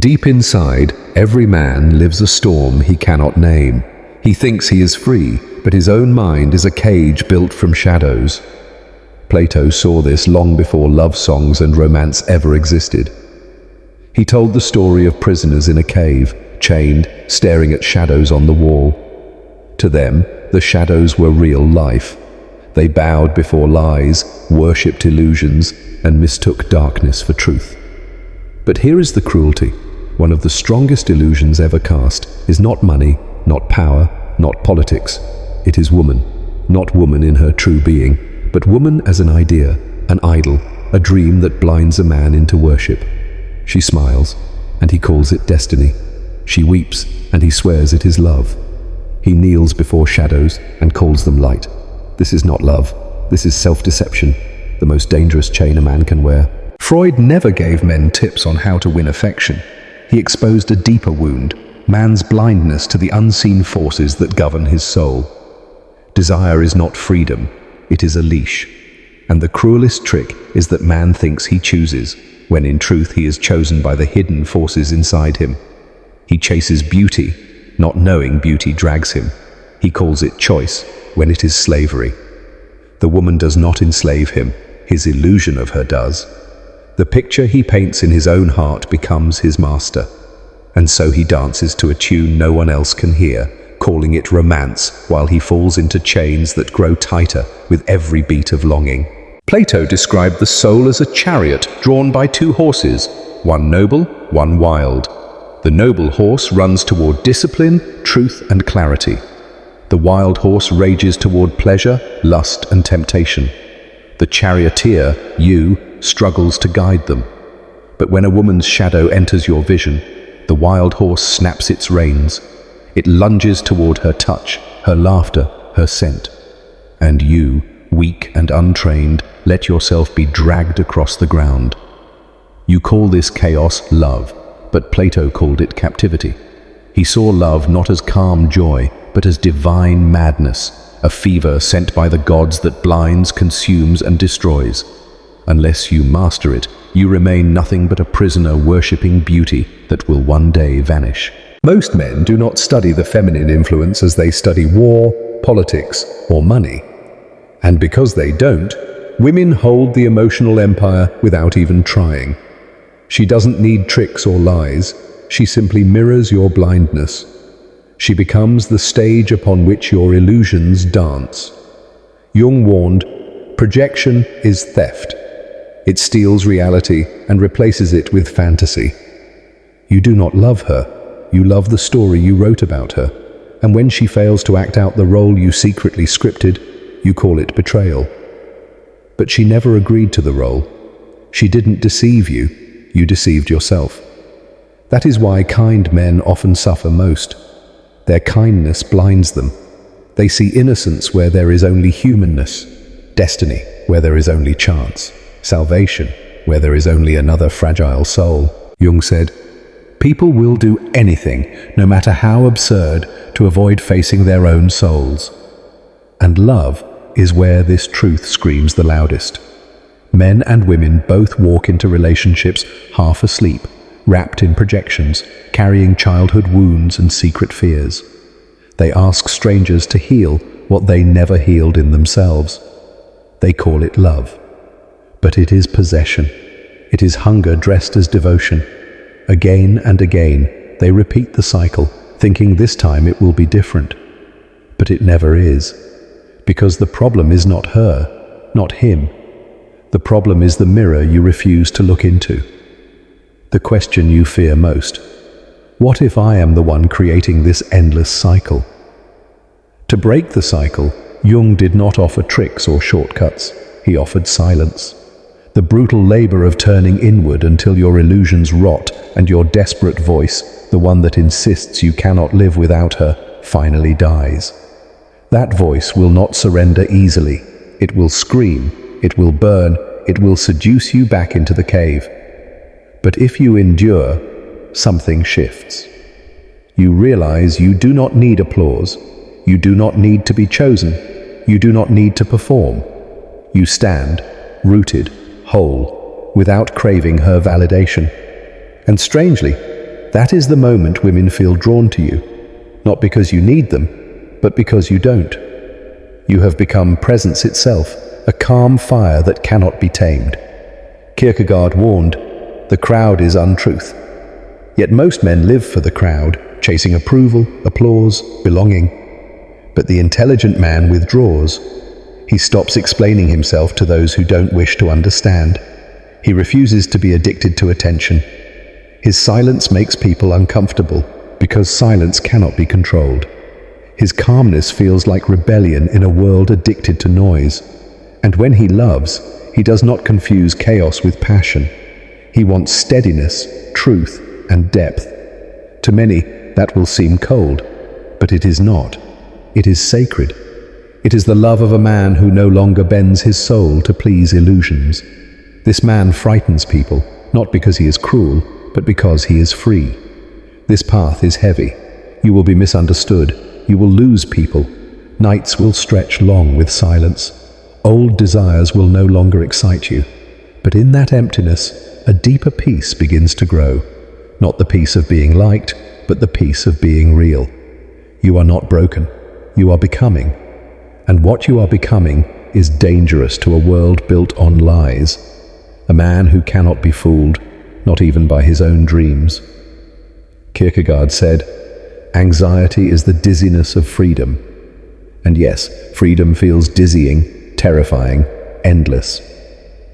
Deep inside, every man lives a storm he cannot name. He thinks he is free, but his own mind is a cage built from shadows. Plato saw this long before love songs and romance ever existed. He told the story of prisoners in a cave, chained, staring at shadows on the wall. To them, the shadows were real life. They bowed before lies, worshipped illusions, and mistook darkness for truth. But here is the cruelty. One of the strongest illusions ever cast is not money, not power, not politics. It is woman. Not woman in her true being, but woman as an idea, an idol, a dream that blinds a man into worship. She smiles, and he calls it destiny. She weeps, and he swears it is love. He kneels before shadows and calls them light. This is not love. This is self-deception, the most dangerous chain a man can wear. Freud never gave men tips on how to win affection. He exposed a deeper wound, man's blindness to the unseen forces that govern his soul. Desire is not freedom, it is a leash. And the cruelest trick is that man thinks he chooses, when in truth he is chosen by the hidden forces inside him. He chases beauty, not knowing beauty drags him. He calls it choice, when it is slavery. The woman does not enslave him, his illusion of her does. The picture he paints in his own heart becomes his master, and so he dances to a tune no one else can hear, calling it romance, while he falls into chains that grow tighter with every beat of longing. Plato described the soul as a chariot drawn by two horses, one noble, one wild. The noble horse runs toward discipline, truth, and clarity. The wild horse rages toward pleasure, lust, and temptation. The charioteer, you, struggles to guide them. But when a woman's shadow enters your vision, the wild horse snaps its reins. It lunges toward her touch, her laughter, her scent. And you, weak and untrained, let yourself be dragged across the ground. You call this chaos love, but Plato called it captivity. He saw love not as calm joy, but as divine madness, a fever sent by the gods that blinds, consumes, and destroys. Unless you master it, you remain nothing but a prisoner worshipping beauty that will one day vanish. Most men do not study the feminine influence as they study war, politics, or money. And because they don't, women hold the emotional empire without even trying. She doesn't need tricks or lies. She simply mirrors your blindness. She becomes the stage upon which your illusions dance. Jung warned, projection is theft. It steals reality and replaces it with fantasy. You do not love her. You love the story you wrote about her. And when she fails to act out the role you secretly scripted, you call it betrayal. But she never agreed to the role. She didn't deceive you. You deceived yourself. That is why kind men often suffer most. Their kindness blinds them. They see innocence where there is only humanness, destiny where there is only chance, salvation where there is only another fragile soul. Jung said, people will do anything, no matter how absurd, to avoid facing their own souls. And love is where this truth screams the loudest. Men and women both walk into relationships half asleep, wrapped in projections, carrying childhood wounds and secret fears. They ask strangers to heal what they never healed in themselves. They call it love. But it is possession. It is hunger dressed as devotion. Again and again, they repeat the cycle, thinking this time it will be different. But it never is. Because the problem is not her, not him. The problem is the mirror you refuse to look into. The question you fear most. What if I am the one creating this endless cycle? To break the cycle, Jung did not offer tricks or shortcuts. He offered silence. The brutal labor of turning inward until your illusions rot and your desperate voice, the one that insists you cannot live without her, finally dies. That voice will not surrender easily. It will scream, it will burn, it will seduce you back into the cave. But if you endure, something shifts. You realize you do not need applause. You do not need to be chosen. You do not need to perform. You stand, rooted, whole, without craving her validation. And strangely, that is the moment women feel drawn to you, not because you need them, but because you don't. You have become presence itself, a calm fire that cannot be tamed. Kierkegaard warned, "The crowd is untruth." Yet most men live for the crowd, chasing approval, applause, belonging. But the intelligent man withdraws. He stops explaining himself to those who don't wish to understand. He refuses to be addicted to attention. His silence makes people uncomfortable, because silence cannot be controlled. His calmness feels like rebellion in a world addicted to noise. And when he loves, he does not confuse chaos with passion. He wants steadiness, truth, and depth. To many, that will seem cold, but it is not. It is sacred. It is the love of a man who no longer bends his soul to please illusions. This man frightens people, not because he is cruel, but because he is free. This path is heavy. You will be misunderstood. You will lose people. Nights will stretch long with silence. Old desires will no longer excite you. But in that emptiness, a deeper peace begins to grow. Not the peace of being liked, but the peace of being real. You are not broken. You are becoming. And what you are becoming is dangerous to a world built on lies. A man who cannot be fooled, not even by his own dreams. Kierkegaard said, "Anxiety is the dizziness of freedom." And yes, freedom feels dizzying, terrifying, endless.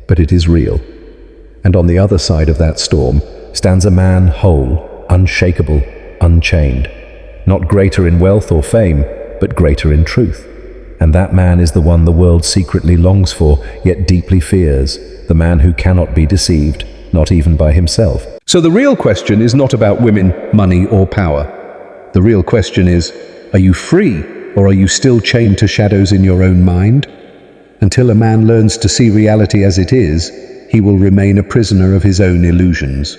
But it is real. And on the other side of that storm stands a man whole, unshakable, unchained. Not greater in wealth or fame, but greater in truth. And that man is the one the world secretly longs for, yet deeply fears. The man who cannot be deceived, not even by himself. So the real question is not about women, money, or power. The real question is, are you free, or are you still chained to shadows in your own mind? Until a man learns to see reality as it is, he will remain a prisoner of his own illusions.